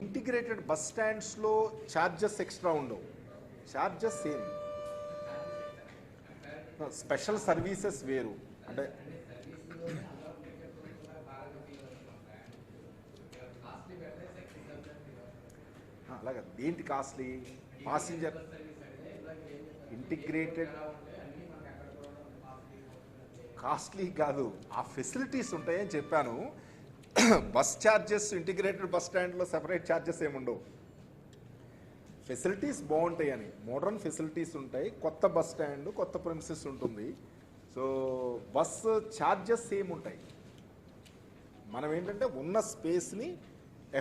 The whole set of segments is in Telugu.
ఇంటిగ్రేటెడ్ బస్ స్టాండ్స్లో ఛార్జెస్ ఎక్స్ట్రా ఉండవు, ఛార్జెస్ సేమ్. స్పెషల్ సర్వీసెస్ వేరు. అంటే అలాగే దేంటి కాస్ట్లీ? పాసింజర్ ఇంటిగ్రేటెడ్ కాస్ట్లీ కాదు, ఆ ఫెసిలిటీస్ ఉంటాయని చెప్పాను. బస్ ఛార్జెస్ ఇంటిగ్రేటెడ్ బస్ స్టాండ్లో సెపరేట్ ఛార్జెస్ ఏముండవు. ఫెసిలిటీస్ బాగుంటాయని, మోడర్న్ ఫెసిలిటీస్ ఉంటాయి, కొత్త బస్ స్టాండ్ కొత్త ప్రిమిసెస్ ఉంటుంది. సో బస్ ఛార్జెస్ సేమ్ ఉంటాయి. మనం ఏంటంటే ఉన్న స్పేస్ని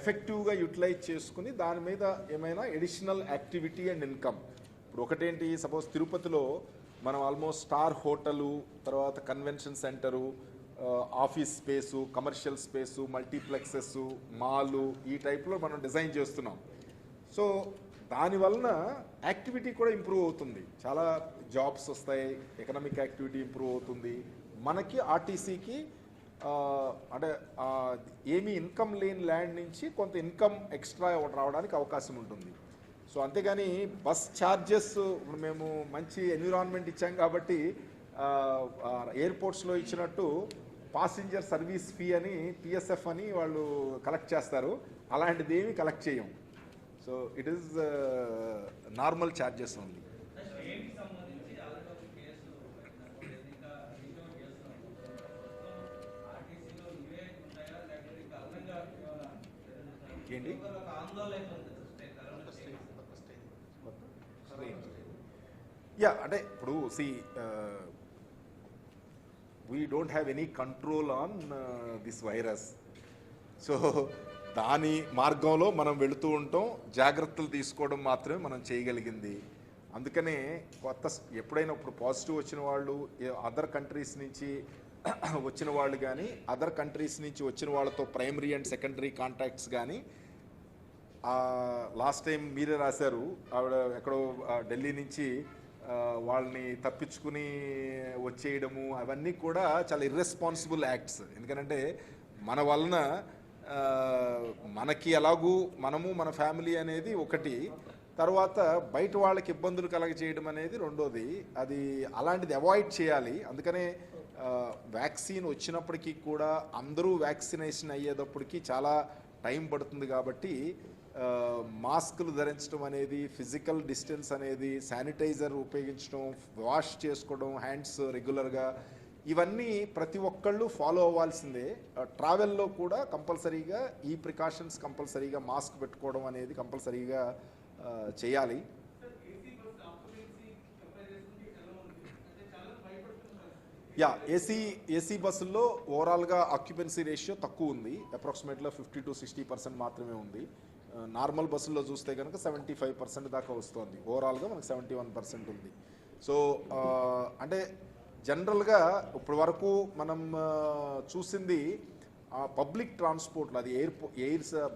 ఎఫెక్టివ్గా యూటిలైజ్ చేసుకుని దాని మీద ఏమైనా ఎడిషనల్ యాక్టివిటీ అండ్ ఇన్కమ్. ఇప్పుడు ఒకటేంటి, సపోజ్ తిరుపతిలో మనం ఆల్మోస్ట్ స్టార్ హోటలు, తర్వాత convention centre, office space, commercial space, multiplexes, mall, ఈ టైప్లో మనం డిజైన్ చేస్తున్నాం. సో దానివలన యాక్టివిటీ కూడా ఇంప్రూవ్ అవుతుంది, చాలా జాబ్స్ వస్తాయి, ఎకనామిక్ యాక్టివిటీ ఇంప్రూవ్ అవుతుంది. మనకి ఆర్టీసీకి అంటే ఏమీ ఇన్కమ్ లేని ల్యాండ్ నుంచి కొంత ఇన్కమ్ ఎక్స్ట్రా రావడానికి అవకాశం ఉంటుంది. సో అంతేగాని బస్ ఛార్జెస్ ఇప్పుడు మేము మంచి ఎన్విరాన్మెంట్ ఇచ్చాం కాబట్టి ఎయిర్పోర్ట్స్లో ఇచ్చినట్టు పాసింజర్ సర్వీస్ ఫీ అని పిఎస్ఎఫ్ అని వాళ్ళు కలెక్ట్ చేస్తారు, అలాంటిది ఏమీ కలెక్ట్ చేయం. So it is normal charges only. ఏంటి యా అంటే ఇప్పుడు C we don't have any control on this virus. So దాని మార్గంలో మనం వెళుతూ ఉంటాం, జాగ్రత్తలు తీసుకోవడం మాత్రమే మనం చేయగలిగింది. అందుకనే ఎప్పుడైనా ఇప్పుడు పాజిటివ్ వచ్చిన వాళ్ళు అదర్ కంట్రీస్ నుంచి వచ్చిన వాళ్ళు కానీ, అదర్ కంట్రీస్ నుంచి వచ్చిన వాళ్ళతో ప్రైమరీ అండ్ సెకండరీ కాంటాక్ట్స్ కానీ, లాస్ట్ టైం మీరే రాశారు, ఆవిడ ఎక్కడో ఢిల్లీ నుంచి వాళ్ళని తప్పించుకుని వచ్చేయడము, అవన్నీ కూడా చాలా ఇర్రెస్పాన్సిబుల్ యాక్ట్స్. ఎందుకంటే మన వలన మనకి ఎలాగూ మనము మన ఫ్యామిలీ అనేది ఒకటి, తర్వాత బయట వాళ్ళకి ఇబ్బందులు కలగజేయడం అనేది రెండోది. అది అలాంటిది అవాయిడ్ చేయాలి. అందుకనే వ్యాక్సిన్ వచ్చినప్పటికీ కూడా అందరూ వ్యాక్సినేషన్ అయ్యేటప్పటికీ చాలా టైం పడుతుంది. కాబట్టి మాస్కులు ధరించడం అనేది, ఫిజికల్ డిస్టెన్స్ అనేది, శానిటైజర్ ఉపయోగించడం, వాష్ చేసుకోవడం హ్యాండ్స్ రెగ్యులర్గా, ఇవన్నీ ప్రతి ఒక్కళ్ళు ఫాలో అవ్వాల్సిందే. ట్రావెల్లో కూడా కంపల్సరీగా ఈ ప్రికాషన్స్ కంపల్సరీగా మాస్క్ పెట్టుకోవడం అనేది కంపల్సరీగా చేయాలి. యా ఏసీ బస్సుల్లో ఓవరాల్గా ఆక్యుపెన్సీ రేషియో తక్కువ ఉంది, అప్రాక్సిమేట్గా 50 to 60% మాత్రమే ఉంది. నార్మల్ బస్సుల్లో చూస్తే కనుక 75% దాకా వస్తుంది, ఓవరాల్గా మనకు 71% ఉంది. సో అంటే జనరల్గా ఇప్పటి వరకు మనం చూసింది పబ్లిక్ ట్రాన్స్పోర్ట్లో, అది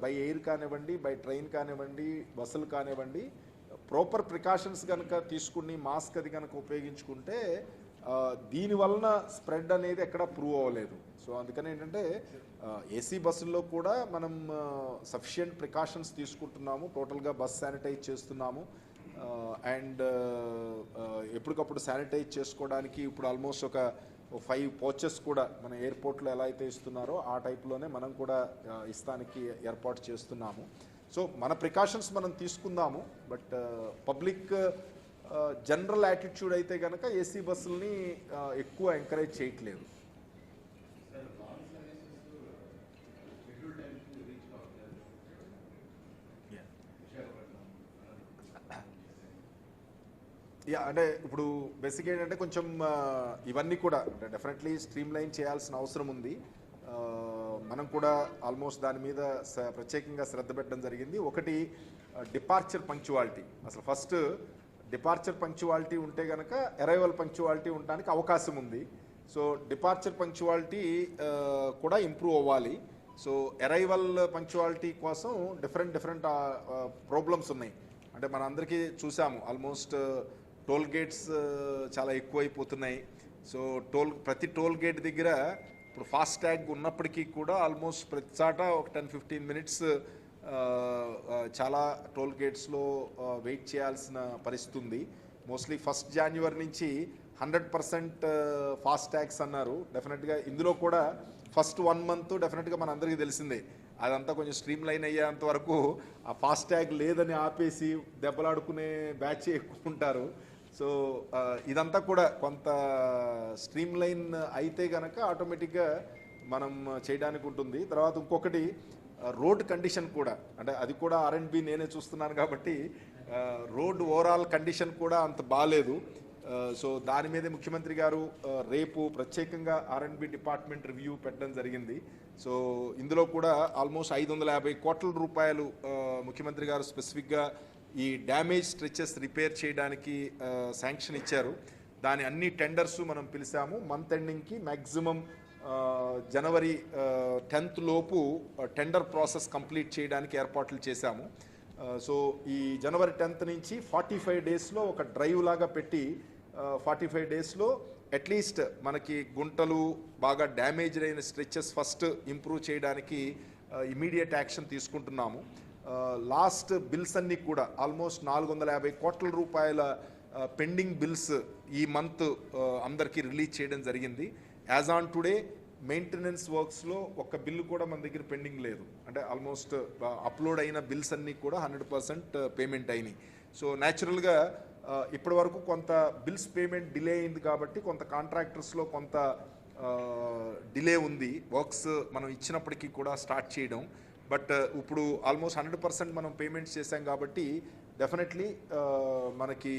బై ఎయిర్ కానివ్వండి, బై ట్రైన్ కానివ్వండి, బస్సులు కానివ్వండి, ప్రాపర్ ప్రికాషన్స్ కనుక తీసుకుని మాస్క్ అది కనుక ఉపయోగించుకుంటే దీనివలన స్ప్రెడ్ అనేది ఎక్కడ ప్రూవ్ అవ్వలేదు. సో అందుకని ఏంటంటే ఏసీ బస్సుల్లో కూడా మనం సఫిషియంట్ ప్రికాషన్స్ తీసుకుంటున్నాము, టోటల్గా బస్ శానిటైజ్ చేస్తున్నాము. అండ్ ఎప్పటికప్పుడు శానిటైజ్ చేసుకోవడానికి ఇప్పుడు ఆల్మోస్ట్ ఒక 5 pouches కూడా మన ఎయిర్పోర్ట్లో ఎలా అయితే ఇస్తున్నారో ఆ టైప్లోనే మనం కూడా ఇస్తానికి ఏర్పాటు చేస్తున్నాము. సో మన ప్రికాషన్స్ మనం తీసుకుందాము. బట్ పబ్లిక్ జనరల్ యాటిట్యూడ్ అయితే కనుక ఏసీ బస్సుల్ని ఎక్కువ ఎంకరేజ్ చేయట్లేదు. యా అంటే ఇప్పుడు బేసిక్ ఏంటంటే కొంచెం ఇవన్నీ కూడా డెఫినెట్లీ స్ట్రీమ్ లైన్ చేయాల్సిన అవసరం ఉంది. మనం కూడా ఆల్మోస్ట్ దాని మీద ప్రత్యేకంగా శ్రద్ధ పెట్టడం జరిగింది. ఒకటి డిపార్చర్ పంక్చువాలిటీ. అసలు ఫస్ట్ డిపార్చర్ పంక్చువాలిటీ ఉంటే కనుక అరైవల్ పంక్చువాలిటీ ఉండడానికి అవకాశం ఉంది. సో డిపార్చర్ పంక్చువాలిటీ కూడా ఇంప్రూవ్ అవ్వాలి. సో అరైవల్ పంక్చువాలిటీ కోసం డిఫరెంట్ ప్రాబ్లమ్స్ ఉన్నాయి. అంటే మన అందరికీ చూసాము, ఆల్మోస్ట్ టోల్ గేట్స్ చాలా ఎక్కువైపోతున్నాయి. సో ప్రతి టోల్ గేట్ దగ్గర ఇప్పుడు ఫాస్ట్ ట్యాగ్ ఉన్నప్పటికీ కూడా ఆల్మోస్ట్ ప్రతి చాట ఒక 10-15 minutes చాలా టోల్ గేట్స్లో వెయిట్ చేయాల్సిన పరిస్థితి ఉంది. మోస్ట్లీ 1 January నుంచి 100% ఫాస్ట్ ట్యాగ్స్ అన్నారు. డెఫినెట్గా ఇందులో కూడా ఫస్ట్ 1 month డెఫినెట్గా మన అందరికీ తెలిసిందే, అదంతా కొంచెం స్ట్రీమ్ లైన్ అయ్యేంత వరకు ఆ ఫాస్ట్ ట్యాగ్ లేదని ఆపేసి దెబ్బలాడుకునే బ్యాచ్ ఎక్కువ ఉంటారు. సో ఇదంతా కూడా కొంత స్ట్రీమ్ లైన్ అయితే కనుక ఆటోమేటిక్గా మనం చేయడానికి ఉంటుంది. తర్వాత ఇంకొకటి రోడ్ కండిషన్ కూడా, అంటే అది కూడా R&B నేనే చూస్తున్నాను కాబట్టి రోడ్ ఓవరాల్ కండిషన్ కూడా అంత బాగాలేదు. సో దాని మీదే ముఖ్యమంత్రి గారు రేపు ప్రత్యేకంగా R&B డిపార్ట్మెంట్ రివ్యూ పెట్టడం జరిగింది. సో ఇందులో కూడా ఆల్మోస్ట్ 550 కోట్ల రూపాయలు ముఖ్యమంత్రి గారు స్పెసిఫిక్గా ఈ డ్యామేజ్ స్ట్రెచెస్ రిపేర్ చేయడానికి శాంక్షన్ ఇచ్చారు. దాని అన్ని టెండర్స్ మనం పిలిచాము. మంత్ ఎండింగ్కి మ్యాక్సిమం January 10th లోపు టెండర్ ప్రాసెస్ కంప్లీట్ చేయడానికి ఏర్పాట్లు చేశాము. సో ఈ January 10th నుంచి 45 డేస్లో ఒక డ్రైవ్ లాగా పెట్టి 45 డేస్లో అట్లీస్ట్ మనకి గుంటలు బాగా డ్యామేజ్ అయిన స్ట్రెచెస్ ఫస్ట్ ఇంప్రూవ్ చేయడానికి ఇమీడియట్ యాక్షన్ తీసుకుంటున్నాము. లాస్ట్ బిల్స్ అన్నీ కూడా ఆల్మోస్ట్ 450 కోట్ల రూపాయల పెండింగ్ బిల్స్ ఈ మంత్ అందరికీ రిలీజ్ చేయడం జరిగింది. యాజ్ ఆన్ టుడే మెయింటెనెన్స్ వర్క్స్లో ఒక్క బిల్లు కూడా మన దగ్గర పెండింగ్ లేదు. అంటే ఆల్మోస్ట్ అప్లోడ్ అయిన బిల్స్ అన్నీ కూడా 100% పేమెంట్ అయినాయి. సో న్యాచురల్గా ఇప్పటి వరకు కొంత బిల్స్ పేమెంట్ డిలే అయింది కాబట్టి కొంత కాంట్రాక్టర్స్లో కొంత డిలే ఉంది వర్క్స్ మనం ఇచ్చినప్పటికీ కూడా స్టార్ట్ చేయడం. బట్ ఇప్పుడు ఆల్మోస్ట్ 100% మనం పేమెంట్స్ చేశాం కాబట్టి డెఫినెట్లీ మనకి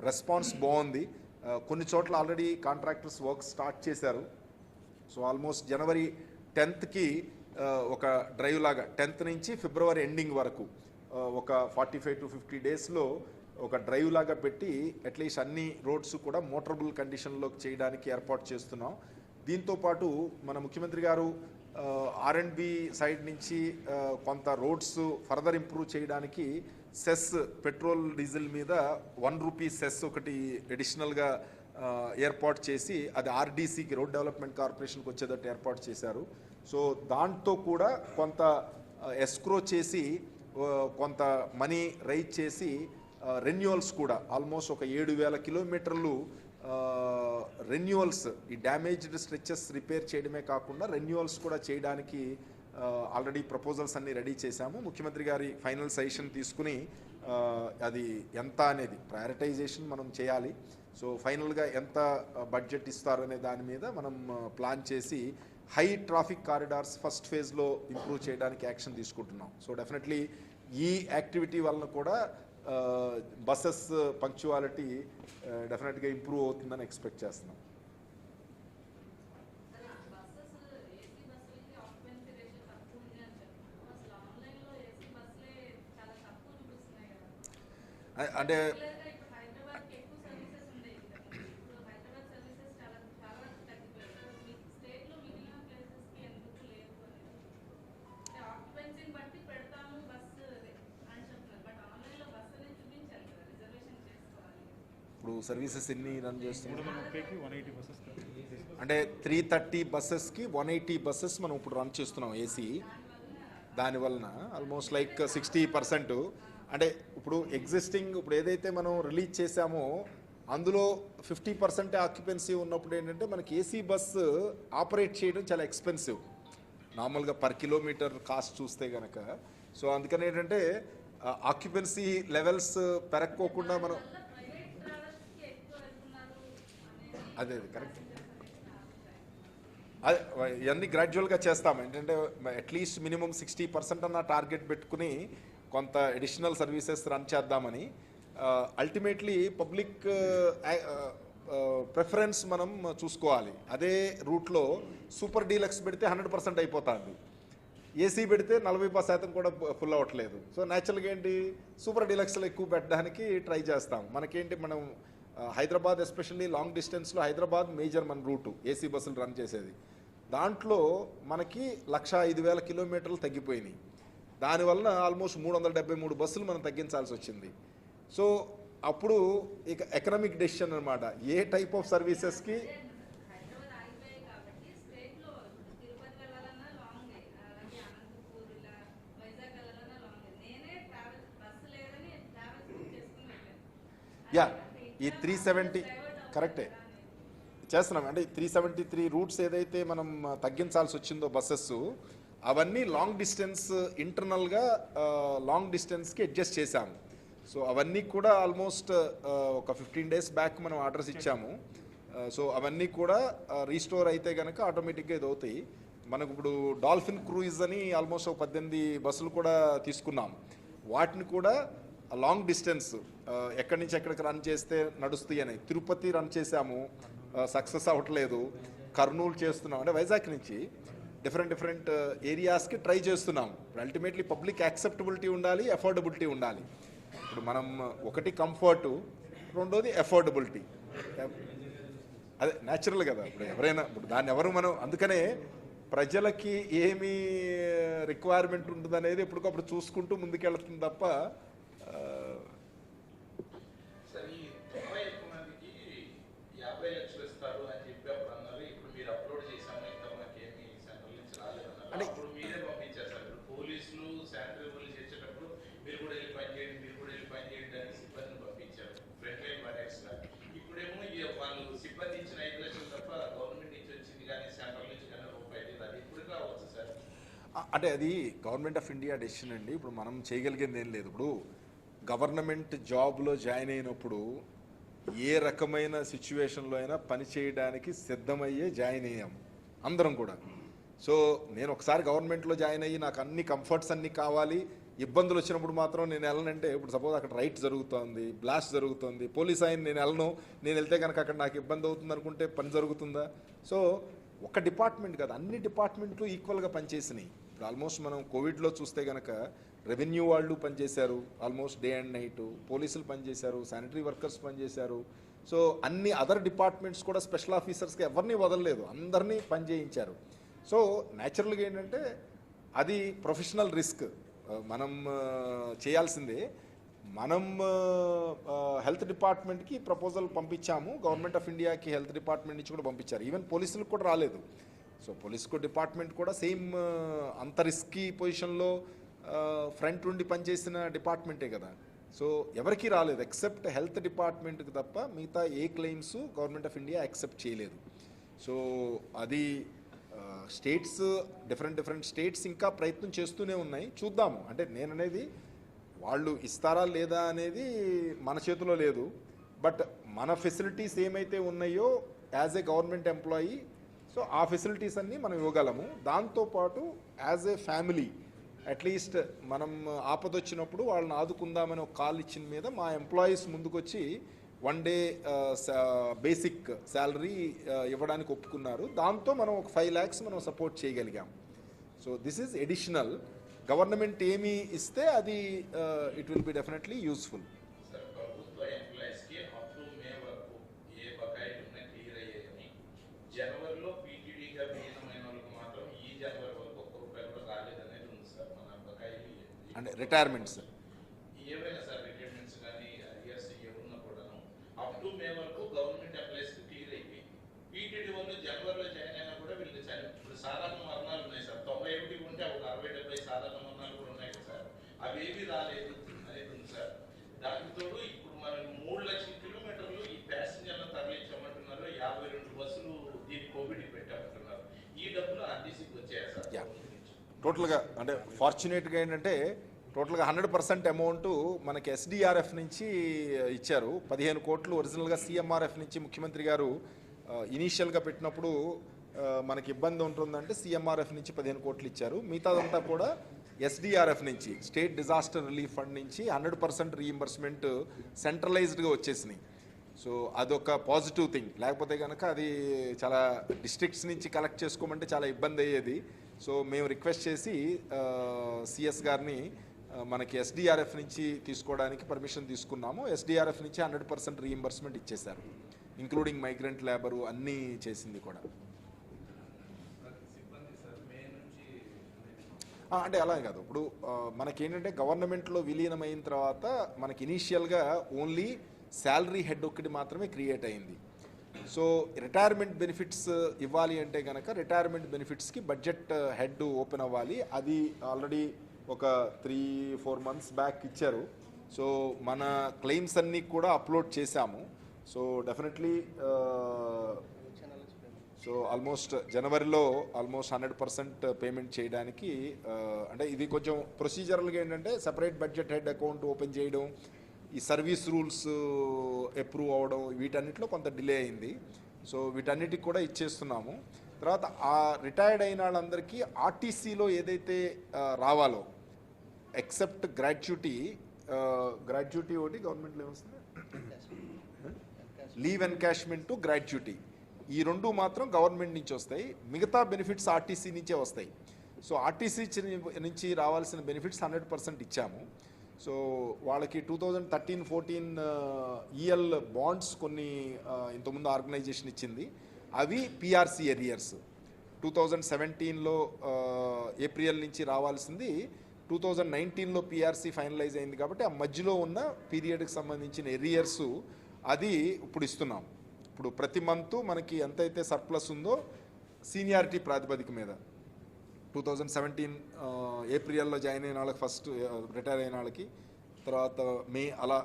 రెస్పాన్స్ బాగుంది. కొన్ని చోట్ల ఆల్రెడీ కాంట్రాక్టర్స్ వర్క్ స్టార్ట్ చేశారు. సో ఆల్మోస్ట్ January 10th ఒక డ్రైవ్ లాగా 10th నుంచి February ఎండింగ్ వరకు ఒక 45 to 50 డేస్లో ఒక డ్రైవ్ లాగా పెట్టి అట్లీస్ట్ అన్ని రోడ్స్ కూడా మోటరబుల్ కండిషన్లోకి చేయడానికి ఏర్పాటు చేస్తున్నాం. దీంతోపాటు మన ముఖ్యమంత్రి గారు R&B సైడ్ నుంచి కొంత రోడ్స్ ఫర్దర్ ఇంప్రూవ్ చేయడానికి సెస్ పెట్రోల్ డీజిల్ మీద 1 రూపీ సెస్ ఒకటి అడిషనల్గా ఏర్పాటు చేసి అది RDCకి రోడ్ డెవలప్మెంట్ కార్పొరేషన్కి వచ్చేటట్టు ఏర్పాటు చేశారు. సో దాంతో కూడా కొంత ఎస్క్రో చేసి కొంత మనీ రైజ్ చేసి రెన్యువల్స్ కూడా ఆల్మోస్ట్ ఒక 7,000 కిలోమీటర్లు రెన్యువల్స్ ఈ డ్యామేజ్డ్ స్ట్రెచెస్ రిపేర్ చేయడమే కాకుండా రెన్యువల్స్ కూడా చేయడానికి ఆల్రెడీ ప్రపోజల్స్ అన్నీ రెడీ చేశాము. ముఖ్యమంత్రి గారి ఫైనల్ సజెషన్ తీసుకుని అది ఎంత అనేది ప్రయారిటైజేషన్ మనం చేయాలి. సో ఫైనల్గా ఎంత బడ్జెట్ ఇస్తారనే దాని మీద మనం ప్లాన్ చేసి హై ట్రాఫిక్ కారిడార్స్ ఫస్ట్ ఫేజ్లో ఇంప్రూవ్ చేయడానికి యాక్షన్ తీసుకుంటున్నాం. సో డెఫినెట్లీ ఈ యాక్టివిటీ వలన కూడా బస్సెస్ పంక్చువాలిటీ డెఫినెట్గా ఇంప్రూవ్ అవుతుందని ఎక్స్పెక్ట్ చేస్తున్నాం. అంటే ఇప్పుడు సర్వీసెస్ ఎన్ని రన్ చేస్తున్నాం అంటే 330 బస్సెస్కి 180 బస్సెస్ మనం ఇప్పుడు రన్ చేస్తున్నాం ఏసీ. దానివలన ఆల్మోస్ట్ లైక్ 60%. అంటే ఇప్పుడు ఎగ్జిస్టింగ్ ఇప్పుడు ఏదైతే మనం రిలీజ్ చేసామో అందులో 50% ఆక్యుపెన్సీ ఉన్నప్పుడు ఏంటంటే మనకి ఏసీ బస్సు ఆపరేట్ చేయడం చాలా ఎక్స్పెన్సివ్ నార్మల్గా పర్ కిలోమీటర్ కాస్ట్ చూస్తే కనుక. సో అందుకని ఏంటంటే ఆక్యుపెన్సీ లెవెల్స్ పెరక్కోకుండా మనం అదే కరెక్ట్ అదే ఇవన్నీ గ్రాడ్యువల్గా చేస్తాం. ఏంటంటే అట్లీస్ట్ మినిమం 60% అన్న టార్గెట్ పెట్టుకుని కొంత అడిషనల్ సర్వీసెస్ రన్ చేద్దామని. అల్టిమేట్లీ పబ్లిక్ ప్రిఫరెన్స్ మనం చూసుకోవాలి. అదే రూట్లో సూపర్ డీలక్స్ పెడితే 100% అయిపోతుంది, ఏసీ పెడితే 40% కూడా ఫుల్ అవ్వట్లేదు. సో న్యాచురల్గా ఏంటి సూపర్ డీలక్స్లో ఎక్కువ పెట్టడానికి ట్రై చేస్తాం. మనకేంటి మనం హైదరాబాద్ ఎస్పెషల్లీ లాంగ్ డిస్టెన్స్లో హైదరాబాద్ మేజర్ మన రూటు ఏసీ బస్సులు రన్ చేసేది. దాంట్లో మనకి 105,000 కిలోమీటర్లు తగ్గిపోయినాయి. దానివల్ల ఆల్మోస్ట్ 373 బస్సులు మనం తగ్గించాల్సి వచ్చింది. సో అప్పుడు ఇక ఎకనామిక్ డెసిషన్ అనమాట ఏ టైప్ ఆఫ్ సర్వీసెస్కి. యా ఈ 370 కరెక్టే చేస్తున్నాం. అంటే 373 రూట్స్ ఏదైతే మనం తగ్గించాల్సి వచ్చిందో బస్సెస్ అవన్నీ లాంగ్ డిస్టెన్స్ ఇంటర్నల్గా లాంగ్ డిస్టెన్స్కి అడ్జస్ట్ చేశాము. సో అవన్నీ కూడా ఆల్మోస్ట్ ఒక 15 డేస్ బ్యాక్ మనం ఆర్డర్స్ ఇచ్చాము. సో అవన్నీ కూడా రీస్టోర్ అయితే కనుక ఆటోమేటిక్గా ఇది అవుతాయి. మనకు ఇప్పుడు డాల్ఫిన్ క్రూయిజ్ అని ఆల్మోస్ట్ ఒక 18 బస్సులు కూడా తీసుకున్నాం. వాటిని కూడా లాంగ్ డిస్టెన్స్ ఎక్కడి నుంచి ఎక్కడికి రన్ చేస్తే నడుస్తాయి అని తిరుపతి రన్ చేసాము, సక్సెస్ అవ్వట్లేదు. కర్నూలు చేస్తున్నాం, అంటే వైజాగ్ నుంచి డిఫరెంట్ ఏరియాస్కి ట్రై చేస్తున్నాం. అల్టిమేట్లీ పబ్లిక్ యాక్సెప్టబిలిటీ ఉండాలి, అఫోర్డబిలిటీ ఉండాలి. ఇప్పుడు మనం ఒకటి కంఫర్టు, రెండోది అఫోర్డబిలిటీ. అదే న్యాచురల్ కదా, ఇప్పుడు ఎవరైనా ఇప్పుడు దాన్ని ఎవరు మనం అందుకనే ప్రజలకి ఏమి రిక్వైర్మెంట్ ఉంటుంది అనేది ఎప్పటికప్పుడు చూసుకుంటూ ముందుకెళ్తుంది తప్ప అంటే అంటే అది గవర్నమెంట్ ఆఫ్ ఇండియా డెసిషన్ అండి. ఇప్పుడు మనం చేయగలిగింది ఏం లేదు. ఇప్పుడు గవర్నమెంట్ జాబ్లో జాయిన్ అయినప్పుడు ఏ రకమైన సిచ్యువేషన్లో అయినా పని చేయడానికి సిద్ధమయ్యే జాయిన్ అయ్యాం అందరం కూడా. సో నేను ఒకసారి గవర్నమెంట్లో జాయిన్ అయ్యి నాకు అన్ని కంఫర్ట్స్ అన్నీ కావాలి, ఇబ్బందులు వచ్చినప్పుడు మాత్రం నేను వెళ్ళనంటే, ఇప్పుడు సపోజ్ అక్కడ రైట్ జరుగుతుంది, బ్లాస్ట్ జరుగుతుంది, పోలీస్ ఆయన నేను వెళ్ళను, నేను వెళ్తే కనుక అక్కడ నాకు ఇబ్బంది అవుతుంది అనుకుంటే పని జరుగుతుందా? సో ఒక డిపార్ట్మెంట్ కాదు, అన్ని డిపార్ట్మెంట్లు ఈక్వల్గా పనిచేసినాయి. ఇప్పుడు ఆల్మోస్ట్ మనం కోవిడ్లో చూస్తే కనుక రెవెన్యూ వాళ్ళు పనిచేశారు ఆల్మోస్ట్ డే అండ్ నైట్, పోలీసులు పనిచేశారు, శానిటరీ వర్కర్స్ పనిచేశారు. సో అన్ని అదర్ డిపార్ట్మెంట్స్ కూడా స్పెషల్ ఆఫీసర్స్కి ఎవరిని వదలలేదు, అందరినీ పనిచేయించారు. సో న్యాచురల్గా ఏంటంటే అది ప్రొఫెషనల్ రిస్క్ మనం చేయాల్సిందే. మనం హెల్త్ డిపార్ట్మెంట్కి ప్రపోజల్ పంపించాము, గవర్నమెంట్ ఆఫ్ ఇండియాకి హెల్త్ డిపార్ట్మెంట్ నుంచి కూడా పంపించారు. ఈవెన్ పోలీసులకు కూడా రాలేదు. సో పోలీస్ డిపార్ట్మెంట్ కూడా సేమ్ అంత రిస్కీ పొజిషన్లో ఫ్రంట్ ఉండి పనిచేసిన డిపార్ట్మెంటే కదా. సో ఎవరికి రాలేదు ఎక్సెప్ట్ హెల్త్ డిపార్ట్మెంట్కి తప్ప మిగతా ఏ claims government of India accept చేయలేదు. సో అది స్టేట్స్ డిఫరెంట్ స్టేట్స్ ఇంకా ప్రయత్నం చేస్తూనే ఉన్నాయి, చూద్దాము. అంటే నేను అనేది వాళ్ళు ఇస్తారా లేదా అనేది మన చేతిలో లేదు. బట్ మన ఫెసిలిటీస్ ఏమైతే ఉన్నాయో as a government employee, so ఆ ఫెసిలిటీస్ అన్నీ మనం ఇవ్వగలము. దాంతోపాటు యాజ్ ఏ ఫ్యామిలీ అట్లీస్ట్ మనం ఆపదొచ్చినప్పుడు వాళ్ళని ఆదుకుందామని ఒక కాల్ ఇచ్చిన మీద మా ఎంప్లాయీస్ ముందుకొచ్చి 1 డే బేసిక్ శాలరీ ఇవ్వడానికి ఒప్పుకున్నారు. దాంతో మనం ఒక 5 lakhs మనం సపోర్ట్ చేయగలిగాం. So this is additional. Government ఏమి ఇస్తే అది it will be definitely useful. అంటే రిటైర్మెంట్స్ ఏవైనా సార్ రిటైర్మెంట్స్ కానీ అరియర్స్ ఏమున్నా కూడాను అప్ టు మే వరకు గవర్నమెంట్ ఎంప్లాయీస్ క్లియర్ అయిపోయి పీటీడీ వాళ్ళు జనవరిలో జాయిన్ అయినా కూడా వీళ్ళు ఇప్పుడు సాధారణ మరణాలు ఉన్నాయి సార్. 91 ఉంటే ఒక 60-70 సాధారణ మరణాలు కూడా ఉన్నాయి కదా సార్. అవి ఏమీ రాలేదు అనేది ఉంది సార్. దానికి తోడు ఇప్పుడు మనం 3 లక్షల కిలోమీటర్లు ఈ ప్యాసింజర్లను తరలించమంటున్నారు. 52 బస్సులు దీన్ని కోవిడ్కి పెట్టామంటున్నారు. ఈ డబ్బులు ఆర్టీసీకి వచ్చాయా సార్? టోటల్గా అంటే ఫార్చునేట్గా ఏంటంటే టోటల్గా 100% అమౌంట్ మనకి ఎస్డిఆర్ఎఫ్ నుంచి ఇచ్చారు. 15 కోట్లు ఒరిజినల్గా సిఎంఆర్ఎఫ్ నుంచి ముఖ్యమంత్రి గారు ఇనీషియల్గా పెట్టినప్పుడు మనకి ఇబ్బంది ఉంటుందంటే సిఎంఆర్ఎఫ్ నుంచి 15 కోట్లు ఇచ్చారు. మిగతాదంతా కూడా ఎస్డిఆర్ఎఫ్ నుంచి స్టేట్ డిజాస్టర్ రిలీఫ్ ఫండ్ నుంచి 100% రీయింబర్స్మెంట్ సెంట్రలైజ్డ్గా వచ్చేసినాయి. సో అదొక పాజిటివ్ థింగ్. లేకపోతే కనుక అది చాలా డిస్ట్రిక్ట్స్ నుంచి కలెక్ట్ చేసుకోమంటే చాలా ఇబ్బంది అయ్యేది. సో మేము రిక్వెస్ట్ చేసి సిఎస్ గారిని మనకి ఎస్డిఆర్ఎఫ్ నుంచి తీసుకోవడానికి పర్మిషన్ తీసుకున్నాము. ఎస్డిఆర్ఎఫ్ నుంచి 100% రీయింబర్స్మెంట్ ఇచ్చేశారు, ఇంక్లూడింగ్ మైగ్రెంట్ లేబరు అన్నీ చేసింది కూడా. అంటే అలా కాదు, ఇప్పుడు మనకేంటంటే గవర్నమెంట్లో విలీనమైన తర్వాత మనకి ఇనీషియల్గా ఓన్లీ శాలరీ హెడ్ ఒక్కటి మాత్రమే క్రియేట్ అయింది. సో రిటైర్మెంట్ బెనిఫిట్స్ ఇవ్వాలి అంటే కనుక రిటైర్మెంట్ బెనిఫిట్స్కి బడ్జెట్ హెడ్ ఓపెన్ అవ్వాలి. అది ఆల్రెడీ ఒక 3-4 months బ్యాక్ ఇచ్చారు. సో మన క్లెయిమ్స్ అన్నీ కూడా అప్లోడ్ చేశాము. సో డెఫినెట్లీ సో ఆల్మోస్ట్ జనవరిలో ఆల్మోస్ట్ 100% పేమెంట్ చేయడానికి అంటే ఇది కొంచెం ప్రొసీజరల్గా ఏంటంటే separate budget head account open చేయడం, ఈ సర్వీస్ రూల్స్ అప్రూవ్ అవ్వడం, వీటన్నిటిలో కొంత డిలే అయింది. సో వీటన్నిటికి కూడా ఇచ్చేస్తున్నాము. తర్వాత ఆ రిటైర్డ్ అయిన వాళ్ళందరికీ ఆర్టీసీలో ఏదైతే రావాలో ఎక్సెప్ట్ గ్రాట్యుటీ ఒకటి గవర్నమెంట్లో ఏమొస్తుంది, లీవ్ ఎన్కాష్మెంట్ గ్రాట్యుటీ, ఈ రెండు మాత్రం గవర్నమెంట్ నుంచి వస్తాయి. మిగతా బెనిఫిట్స్ ఆర్టీసీ నుంచే వస్తాయి. సో ఆర్టీసీ నుంచి రావాల్సిన బెనిఫిట్స్ 100% ఇచ్చాము. సో వాళ్ళకి 2013-14 ఈఎల్ బాండ్స్ కొన్ని ఇంతకుముందు ఆర్గనైజేషన్ ఇచ్చింది, అవి పిఆర్సీ ఎరియర్స్ 2017లో ఏప్రిల్ నుంచి రావాల్సింది 2019లో పిఆర్సీ ఫైనలైజ్ అయింది కాబట్టి ఆ మధ్యలో ఉన్న పీరియడ్కి సంబంధించిన ఎరియర్స్ అది ఇప్పుడు ఇస్తున్నాం. ఇప్పుడు ప్రతి మంత్ మనకి ఎంతైతే సర్ప్లస్ ఉందో సీనియారిటీ ప్రాతిపదిక మీద 2017 ఏప్రిల్లో జాయిన్ అయిన వాళ్ళకి ఫస్ట్ రిటైర్ అయిన వాళ్ళకి, తర్వాత మే, అలా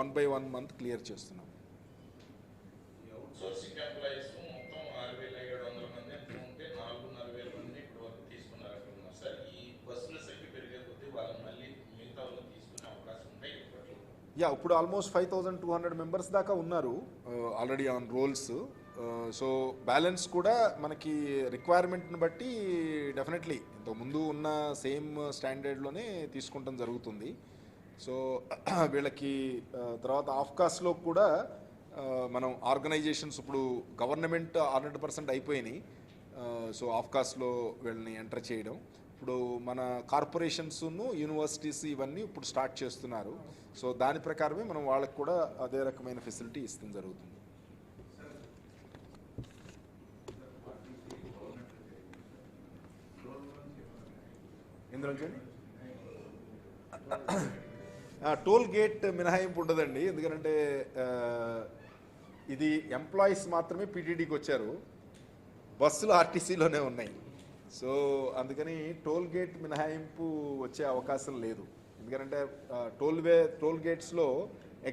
1 by 1 మంత్ క్లియర్ చేస్తున్నాం. అవుట్సోర్సింగ్ ఎంప్లాయీస్ మొత్తం 6,700 మంది ఎంతో ఉంటే 4,500 మంది ఇప్పుడు వరకు తీసుకున్నారు సార్. ఈ బస్సుల సంఖ్య పెరిగే కొద్దీ వాళ్ళు మళ్ళీ మిగతా వాళ్ళు తీసుకునే అవకాశం ఉంటాయి ఇప్పట్లో. యా, ఇప్పుడు ఆల్మోస్ట్ 5,200 మెంబర్స్ దాకా ఉన్నారు already on rolls. So balance కూడా మనకి రిక్వైర్మెంట్ని బట్టి డెఫినెట్లీ ఇంతకుముందు ఉన్న సేమ్ స్టాండర్డ్లోనే తీసుకుంటాం జరుగుతుంది. సో వీళ్ళకి తర్వాత ఆఫ్ కాస్ట్లో కూడా మనం ఆర్గనైజేషన్స్ ఇప్పుడు గవర్నమెంట్ 100% అయిపోయినాయి. సో ఆఫ్ కాస్ట్లో వీళ్ళని ఎంటర్ చేయడం, ఇప్పుడు మన కార్పొరేషన్స్ను యూనివర్సిటీస్ ఇవన్నీ ఇప్పుడు స్టార్ట్ చేస్తున్నారు. సో దాని ప్రకారమే మనం వాళ్ళకి కూడా అదే రకమైన ఫెసిలిటీ ఇస్తాం జరుగుతుంది. ఇందులో టోల్ గేట్ మినహాయింపు ఉండదండి, ఎందుకంటే ఇది ఎంప్లాయీస్ మాత్రమే పీటీడీకి వచ్చారు, బస్సులు ఆర్టీసీలోనే ఉన్నాయి. సో అందుకని టోల్ గేట్ మినహాయింపు వచ్చే అవకాశం లేదు. ఎందుకంటే టోల్ గేట్స్లో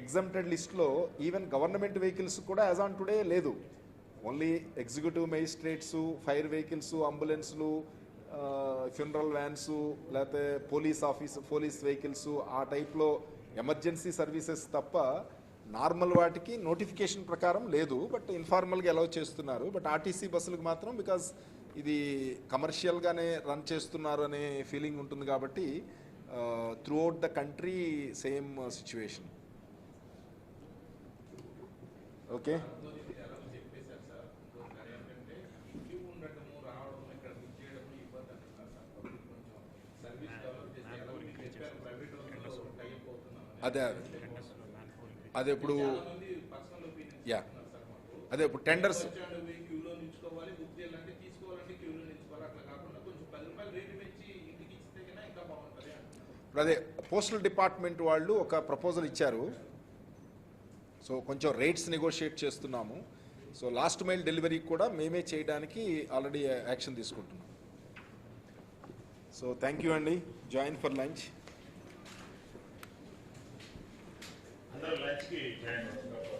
ఎగ్జంప్టెడ్ లిస్ట్లో ఈవెన్ గవర్నమెంట్ వెహికల్స్ కూడా యాజ్ ఆన్ టుడే లేదు. Only executive magistrates, fire vehicles, అంబులెన్స్లు, ఫ్యూనరల్ వ్యాన్స్, లేకపోతే పోలీస్ వెహికల్స్, ఆ టైప్లో ఎమర్జెన్సీ సర్వీసెస్ తప్ప నార్మల్ వాటికి నోటిఫికేషన్ ప్రకారం లేదు. బట్ ఇన్ఫార్మల్గా అలౌ చేస్తున్నారు. బట్ ఆర్టీసీ బస్సులకు మాత్రం బికాజ్ ఇది కమర్షియల్గానే రన్ చేస్తున్నారు అనే ఫీలింగ్ ఉంటుంది కాబట్టి through out the country same situation. Okay, అదే ఇప్పుడు యా అదే ఇప్పుడు టెండర్స్ అదే పోస్టల్ డిపార్ట్మెంట్ వాళ్ళు ఒక ప్రపోజల్ ఇచ్చారు. సో కొంచెం రేట్స్ నెగోషియేట్ చేస్తున్నాము. సో లాస్ట్ మైల్ డెలివరీ కూడా మేమే చేయడానికి ఆల్రెడీ యాక్షన్ తీసుకుంటున్నాం. సో థ్యాంక్ యూ అండి. Join for lunch. అందరూ లంచ్కి జాయిన్ అవుతున్నారు.